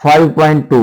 5.2